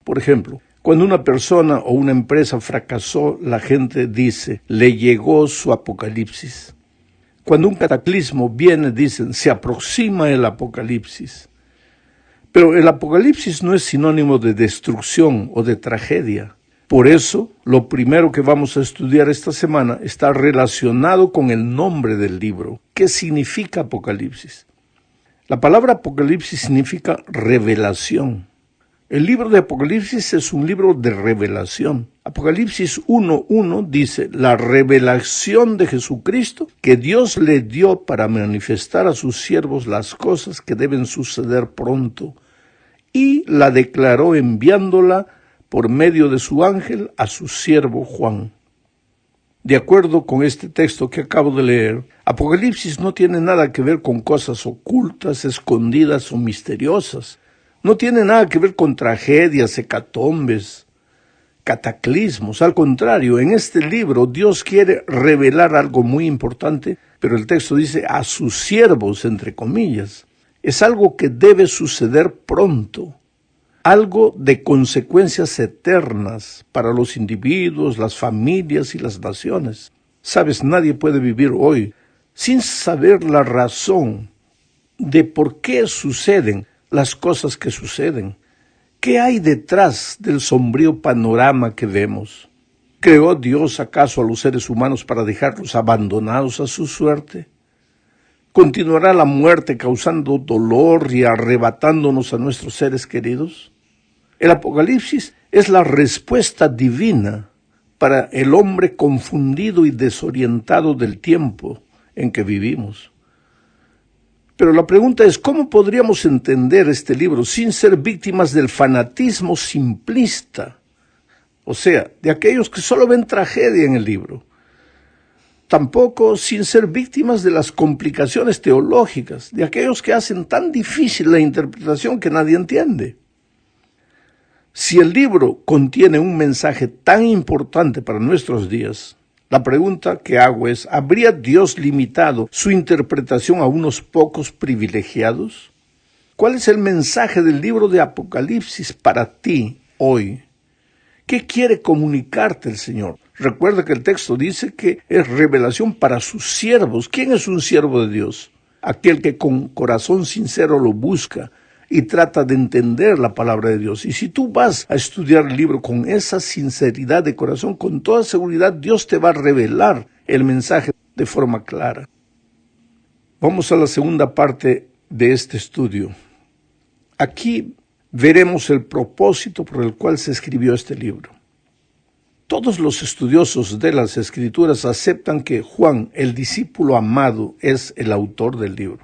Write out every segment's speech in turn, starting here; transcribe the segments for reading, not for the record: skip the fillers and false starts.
Por ejemplo, cuando una persona o una empresa fracasó, la gente dice, le llegó su apocalipsis. Cuando un cataclismo viene, dicen, se aproxima el apocalipsis. Pero el apocalipsis no es sinónimo de destrucción o de tragedia. Por eso, lo primero que vamos a estudiar esta semana está relacionado con el nombre del libro. ¿Qué significa Apocalipsis? La palabra Apocalipsis significa revelación. El libro de Apocalipsis es un libro de revelación. Apocalipsis 1:1 dice, la revelación de Jesucristo que Dios le dio para manifestar a sus siervos las cosas que deben suceder pronto, y la declaró enviándola por medio de su ángel a su siervo Juan. De acuerdo con este texto que acabo de leer, Apocalipsis no tiene nada que ver con cosas ocultas, escondidas o misteriosas. No tiene nada que ver con tragedias, hecatombes, cataclismos. Al contrario, en este libro Dios quiere revelar algo muy importante, pero el texto dice a sus siervos, entre comillas. Es algo que debe suceder pronto. Algo de consecuencias eternas para los individuos, las familias y las naciones. Sabes, nadie puede vivir hoy sin saber la razón de por qué suceden las cosas que suceden. ¿Qué hay detrás del sombrío panorama que vemos? ¿Creó Dios acaso a los seres humanos para dejarlos abandonados a su suerte? ¿Continuará la muerte causando dolor y arrebatándonos a nuestros seres queridos? El Apocalipsis es la respuesta divina para el hombre confundido y desorientado del tiempo en que vivimos. Pero la pregunta es, ¿cómo podríamos entender este libro sin ser víctimas del fanatismo simplista? O sea, de aquellos que solo ven tragedia en el libro. Tampoco sin ser víctimas de las complicaciones teológicas, de aquellos que hacen tan difícil la interpretación que nadie entiende. Si el libro contiene un mensaje tan importante para nuestros días, la pregunta que hago es, ¿habría Dios limitado su interpretación a unos pocos privilegiados? ¿Cuál es el mensaje del libro de Apocalipsis para ti hoy? ¿Qué quiere comunicarte el Señor? Recuerda que el texto dice que es revelación para sus siervos. ¿Quién es un siervo de Dios? Aquel que con corazón sincero lo busca y trata de entender la palabra de Dios. Y si tú vas a estudiar el libro con esa sinceridad de corazón, con toda seguridad Dios te va a revelar el mensaje de forma clara. Vamos a la segunda parte de este estudio. Aquí veremos el propósito por el cual se escribió este libro. Todos los estudiosos de las Escrituras aceptan que Juan, el discípulo amado, es el autor del libro.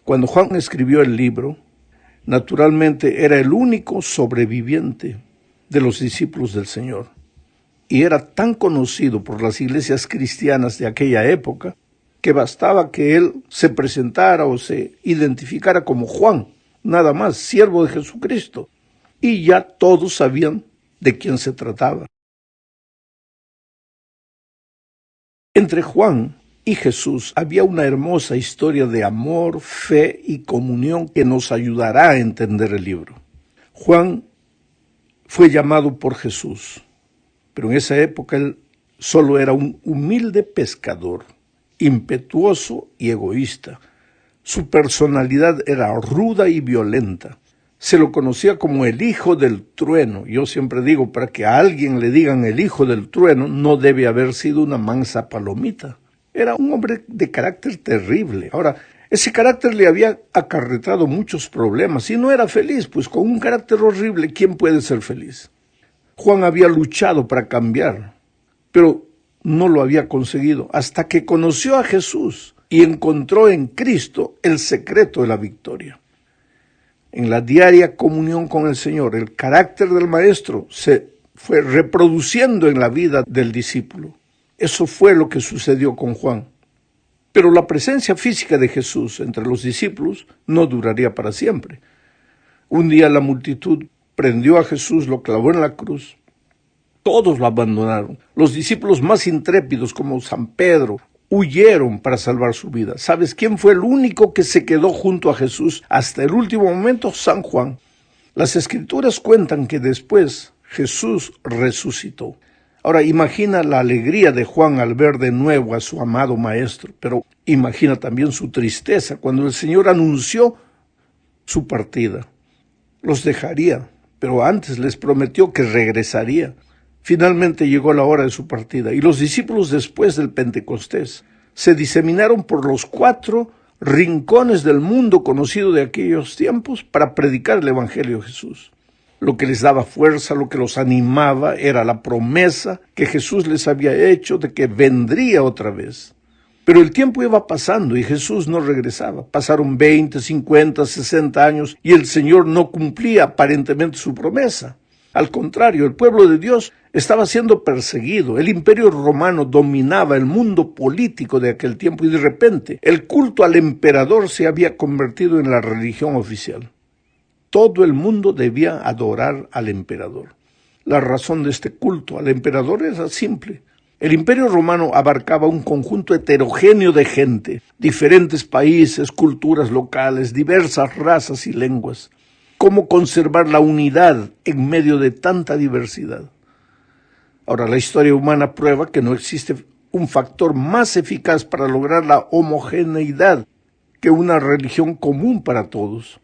Cuando Juan escribió el libro, naturalmente era el único sobreviviente de los discípulos del Señor. Y era tan conocido por las iglesias cristianas de aquella época que bastaba que él se presentara o se identificara como Juan, nada más, siervo de Jesucristo. Y ya todos sabían de quién se trataba. Entre Juan y Jesús había una hermosa historia de amor, fe y comunión que nos ayudará a entender el libro. Juan fue llamado por Jesús, pero en esa época él solo era un humilde pescador, impetuoso y egoísta. Su personalidad era ruda y violenta. Se lo conocía como el hijo del trueno. Yo siempre digo, para que a alguien le digan el hijo del trueno, no debe haber sido una mansa palomita. Era un hombre de carácter terrible. Ahora, ese carácter le había acarretado muchos problemas y no era feliz, pues con un carácter horrible, ¿quién puede ser feliz? Juan había luchado para cambiar, pero no lo había conseguido hasta que conoció a Jesús y encontró en Cristo el secreto de la victoria. En la diaria comunión con el Señor, el carácter del Maestro se fue reproduciendo en la vida del discípulo. Eso fue lo que sucedió con Juan. Pero la presencia física de Jesús entre los discípulos no duraría para siempre. Un día la multitud prendió a Jesús, lo clavó en la cruz. Todos lo abandonaron. Los discípulos más intrépidos, como San Pedro, huyeron para salvar su vida. ¿Sabes quién fue el único que se quedó junto a Jesús hasta el último momento? San Juan. Las Escrituras cuentan que después Jesús resucitó. Ahora, imagina la alegría de Juan al ver de nuevo a su amado Maestro, pero imagina también su tristeza cuando el Señor anunció su partida. Los dejaría, pero antes les prometió que regresaría. Finalmente llegó la hora de su partida, y los discípulos, después del Pentecostés, se diseminaron por los 4 rincones del mundo conocido de aquellos tiempos para predicar el Evangelio de Jesús. Lo que les daba fuerza, lo que los animaba, era la promesa que Jesús les había hecho de que vendría otra vez. Pero el tiempo iba pasando y Jesús no regresaba. Pasaron 20, 50, 60 años y el Señor no cumplía aparentemente su promesa. Al contrario, el pueblo de Dios estaba siendo perseguido. El imperio romano dominaba el mundo político de aquel tiempo y de repente el culto al emperador se había convertido en la religión oficial. Todo el mundo debía adorar al emperador. La razón de este culto al emperador era simple. El imperio romano abarcaba un conjunto heterogéneo de gente, diferentes países, culturas locales, diversas razas y lenguas. ¿Cómo conservar la unidad en medio de tanta diversidad? Ahora, la historia humana prueba que no existe un factor más eficaz para lograr la homogeneidad que una religión común para todos.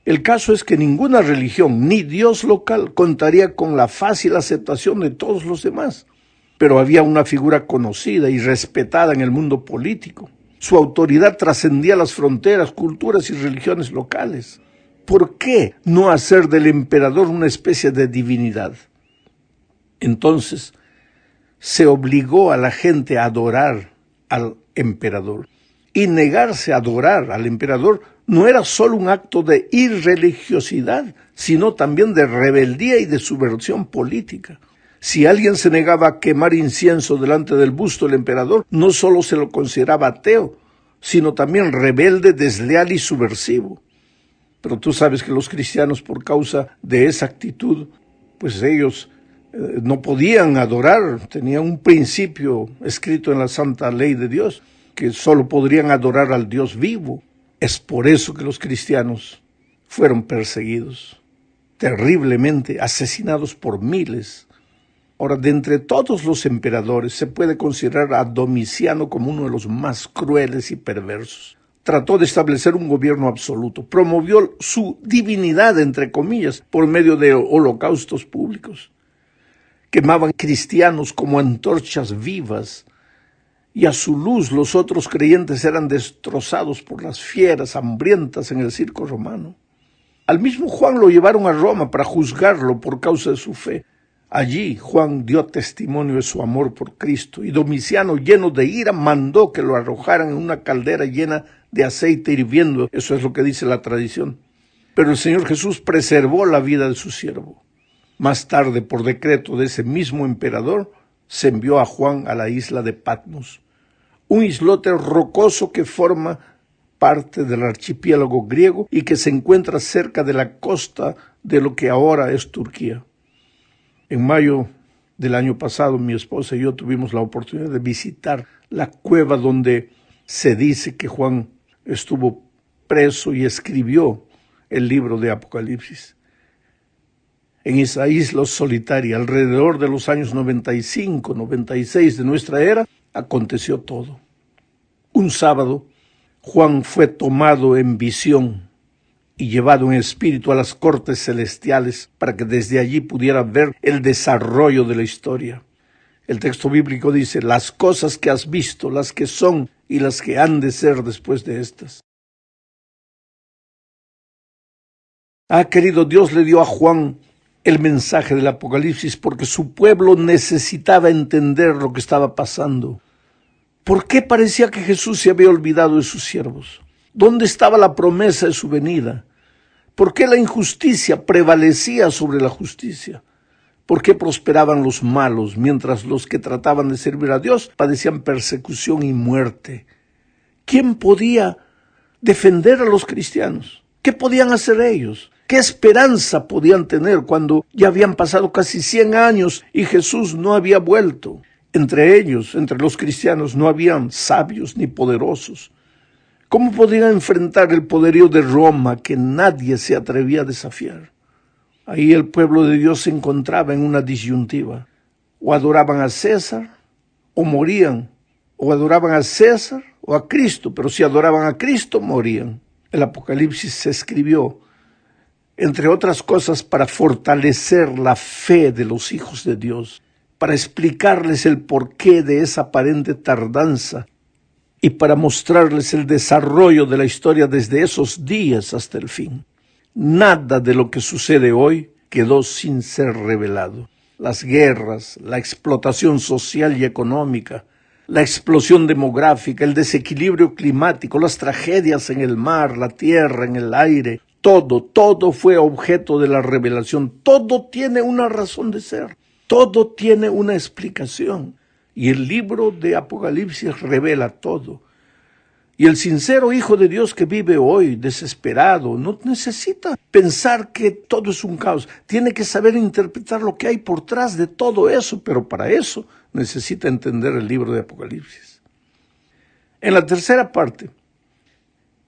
El caso es que ninguna religión, ni Dios local, contaría con la fácil aceptación de todos los demás. Pero había una figura conocida y respetada en el mundo político. Su autoridad trascendía las fronteras, culturas y religiones locales. ¿Por qué no hacer del emperador una especie de divinidad? Entonces, se obligó a la gente a adorar al emperador. Y negarse a adorar al emperador no era solo un acto de irreligiosidad, sino también de rebeldía y de subversión política. Si alguien se negaba a quemar incienso delante del busto del emperador, no solo se lo consideraba ateo, sino también rebelde, desleal y subversivo. Pero tú sabes que los cristianos, por causa de esa actitud, pues ellos no podían adorar, tenían un principio escrito en la santa ley de Dios, que solo podrían adorar al Dios vivo. Es por eso que los cristianos fueron perseguidos, terriblemente, asesinados por miles. Ahora, de entre todos los emperadores, se puede considerar a Domiciano como uno de los más crueles y perversos. Trató de establecer un gobierno absoluto, promovió su divinidad, entre comillas, por medio de holocaustos públicos. Quemaban cristianos como antorchas vivas, y a su luz los otros creyentes eran destrozados por las fieras hambrientas en el circo romano. Al mismo Juan lo llevaron a Roma para juzgarlo por causa de su fe. Allí Juan dio testimonio de su amor por Cristo y Domiciano, lleno de ira, mandó que lo arrojaran en una caldera llena de aceite hirviendo. Eso es lo que dice la tradición. Pero el Señor Jesús preservó la vida de su siervo. Más tarde, por decreto de ese mismo emperador, se envió a Juan a la isla de Patmos, un islote rocoso que forma parte del archipiélago griego y que se encuentra cerca de la costa de lo que ahora es Turquía. En mayo del año pasado, mi esposa y yo tuvimos la oportunidad de visitar la cueva donde se dice que Juan estuvo preso y escribió el libro de Apocalipsis. En esa isla solitaria, alrededor de los años 95, 96 de nuestra era, aconteció todo. Un sábado, Juan fue tomado en visión y llevado en espíritu a las cortes celestiales para que desde allí pudiera ver el desarrollo de la historia. El texto bíblico dice, las cosas que has visto, las que son y las que han de ser después de estas. Querido, Dios le dio a Juan el mensaje del Apocalipsis porque su pueblo necesitaba entender lo que estaba pasando. ¿Por qué parecía que Jesús se había olvidado de sus siervos? ¿Dónde estaba la promesa de su venida? ¿Por qué la injusticia prevalecía sobre la justicia? ¿Por qué prosperaban los malos mientras los que trataban de servir a Dios padecían persecución y muerte? ¿Quién podía defender a los cristianos? ¿Qué podían hacer ellos? ¿Qué esperanza podían tener cuando ya habían pasado casi 100 años y Jesús no había vuelto? Entre ellos, entre los cristianos, no habían sabios ni poderosos. ¿Cómo podían enfrentar el poderío de Roma que nadie se atrevía a desafiar? Ahí el pueblo de Dios se encontraba en una disyuntiva. O adoraban a César, o morían. O adoraban a César o a Cristo, pero si adoraban a Cristo, morían. El Apocalipsis se escribió, entre otras cosas, para fortalecer la fe de los hijos de Dios, para explicarles el porqué de esa aparente tardanza y para mostrarles el desarrollo de la historia desde esos días hasta el fin. Nada de lo que sucede hoy quedó sin ser revelado. Las guerras, la explotación social y económica, la explosión demográfica, el desequilibrio climático, las tragedias en el mar, la tierra, en el aire, todo fue objeto de la revelación. Todo tiene una razón de ser, todo tiene una explicación. Y el libro de Apocalipsis revela todo. Y el sincero hijo de Dios que vive hoy desesperado no necesita pensar que todo es un caos. Tiene que saber interpretar lo que hay por detrás de todo eso, pero para eso necesita entender el libro de Apocalipsis. En la tercera parte,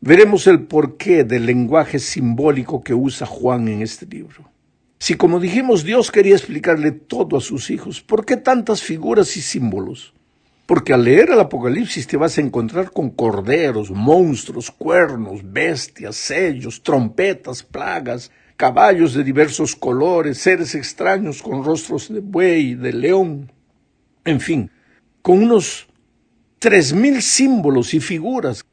veremos el porqué del lenguaje simbólico que usa Juan en este libro. Si, como dijimos, Dios quería explicarle todo a sus hijos, ¿por qué tantas figuras y símbolos? Porque al leer el Apocalipsis te vas a encontrar con corderos, monstruos, cuernos, bestias, sellos, trompetas, plagas, caballos de diversos colores, seres extraños con rostros de buey, de león, en fin, con unos 3,000 símbolos y figuras.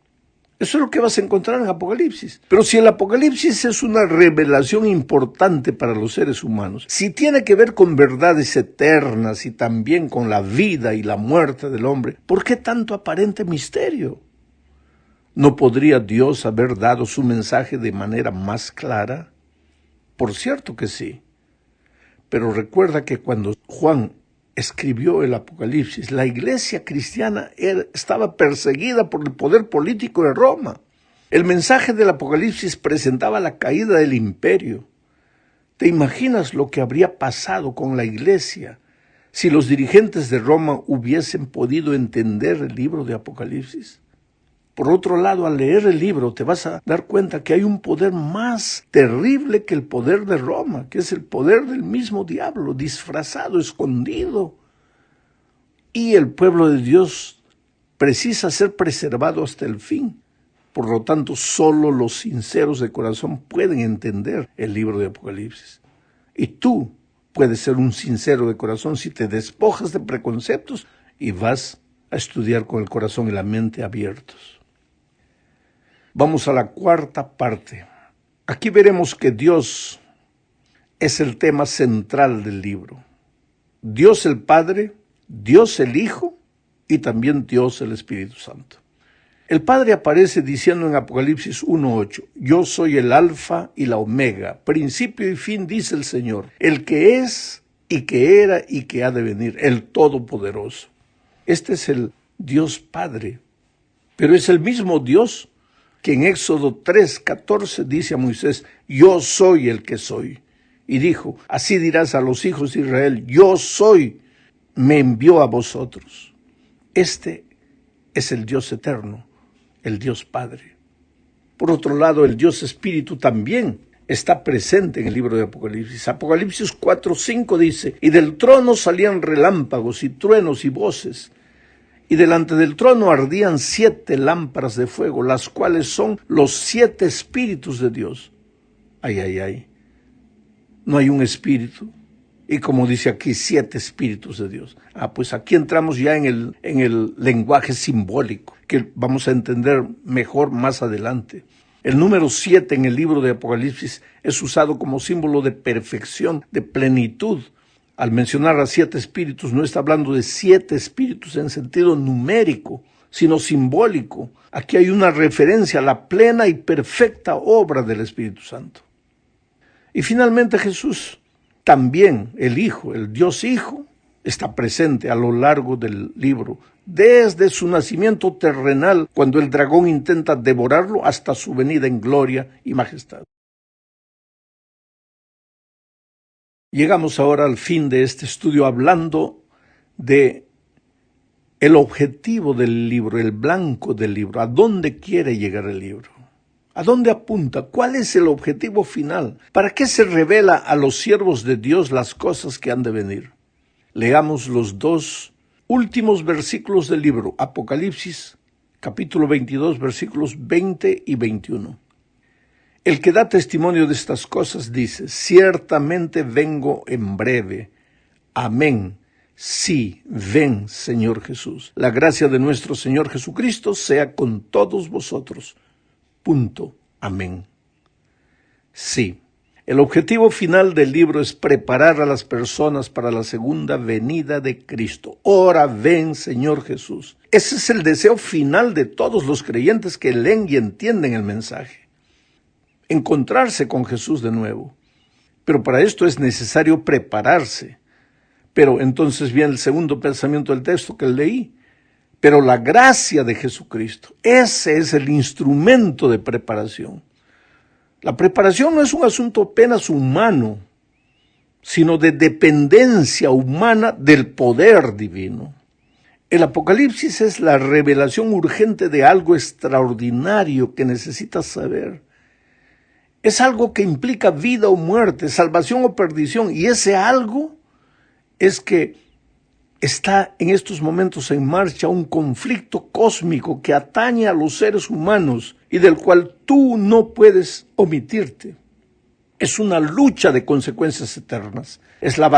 Eso es lo que vas a encontrar en Apocalipsis. Pero si el Apocalipsis es una revelación importante para los seres humanos, si tiene que ver con verdades eternas y también con la vida y la muerte del hombre, ¿por qué tanto aparente misterio? ¿No podría Dios haber dado su mensaje de manera más clara? Por cierto que sí. Pero recuerda que cuando Juan escribió el Apocalipsis, la iglesia cristiana estaba perseguida por el poder político de Roma. El mensaje del Apocalipsis presentaba la caída del imperio. ¿Te imaginas lo que habría pasado con la iglesia si los dirigentes de Roma hubiesen podido entender el libro de Apocalipsis? Por otro lado, al leer el libro te vas a dar cuenta que hay un poder más terrible que el poder de Roma, que es el poder del mismo diablo, disfrazado, escondido. Y el pueblo de Dios precisa ser preservado hasta el fin. Por lo tanto, solo los sinceros de corazón pueden entender el libro de Apocalipsis. Y tú puedes ser un sincero de corazón si te despojas de preconceptos y vas a estudiar con el corazón y la mente abiertos. Vamos a la cuarta parte. Aquí veremos que Dios es el tema central del libro. Dios el Padre, Dios el Hijo y también Dios el Espíritu Santo. El Padre aparece diciendo en Apocalipsis 1:8, yo soy el Alfa y la Omega, principio y fin, dice el Señor, el que es y que era y que ha de venir, el Todopoderoso. Este es el Dios Padre, pero es el mismo Dios que en Éxodo 3:14 dice a Moisés, yo soy el que soy. Y dijo, así dirás a los hijos de Israel, yo soy, me envió a vosotros. Este es el Dios eterno, el Dios Padre. Por otro lado, el Dios Espíritu también está presente en el libro de Apocalipsis. Apocalipsis 4:5 dice, y del trono salían relámpagos y truenos y voces, y delante del trono ardían 7 lámparas de fuego, las cuales son los 7 espíritus de Dios. Ay. No hay un espíritu. Y como dice aquí, 7 espíritus de Dios. Pues aquí entramos ya en el lenguaje simbólico, que vamos a entender mejor más adelante. El número 7 en el libro de Apocalipsis es usado como símbolo de perfección, de plenitud. Al mencionar a 7 espíritus, no está hablando de 7 espíritus en sentido numérico, sino simbólico. Aquí hay una referencia a la plena y perfecta obra del Espíritu Santo. Y finalmente Jesús, también el Hijo, el Dios Hijo, está presente a lo largo del libro, desde su nacimiento terrenal, cuando el dragón intenta devorarlo, hasta su venida en gloria y majestad. Llegamos ahora al fin de este estudio hablando de el objetivo del libro, el blanco del libro, a dónde quiere llegar el libro. ¿A dónde apunta? ¿Cuál es el objetivo final? ¿Para qué se revela a los siervos de Dios las cosas que han de venir? Leamos los 2 últimos versículos del libro, Apocalipsis, capítulo 22, versículos 20 y 21. El que da testimonio de estas cosas dice: ciertamente vengo en breve. Amén. Sí, ven, Señor Jesús. La gracia de nuestro Señor Jesucristo sea con todos vosotros. Punto. Amén. Sí, el objetivo final del libro es preparar a las personas para la segunda venida de Cristo. Ora, ven, Señor Jesús. Ese es el deseo final de todos los creyentes que leen y entienden el mensaje. Encontrarse con Jesús de nuevo. Pero para esto es necesario prepararse. Pero entonces viene el segundo pensamiento del texto que leí. Pero la gracia de Jesucristo, ese es el instrumento de preparación. La preparación no es un asunto apenas humano, sino de dependencia humana del poder divino. El Apocalipsis es la revelación urgente de algo extraordinario que necesitas saber. Es algo que implica vida o muerte, salvación o perdición, y ese algo es que está en estos momentos en marcha un conflicto cósmico que atañe a los seres humanos y del cual tú no puedes omitirte. Es una lucha de consecuencias eternas. Es la batalla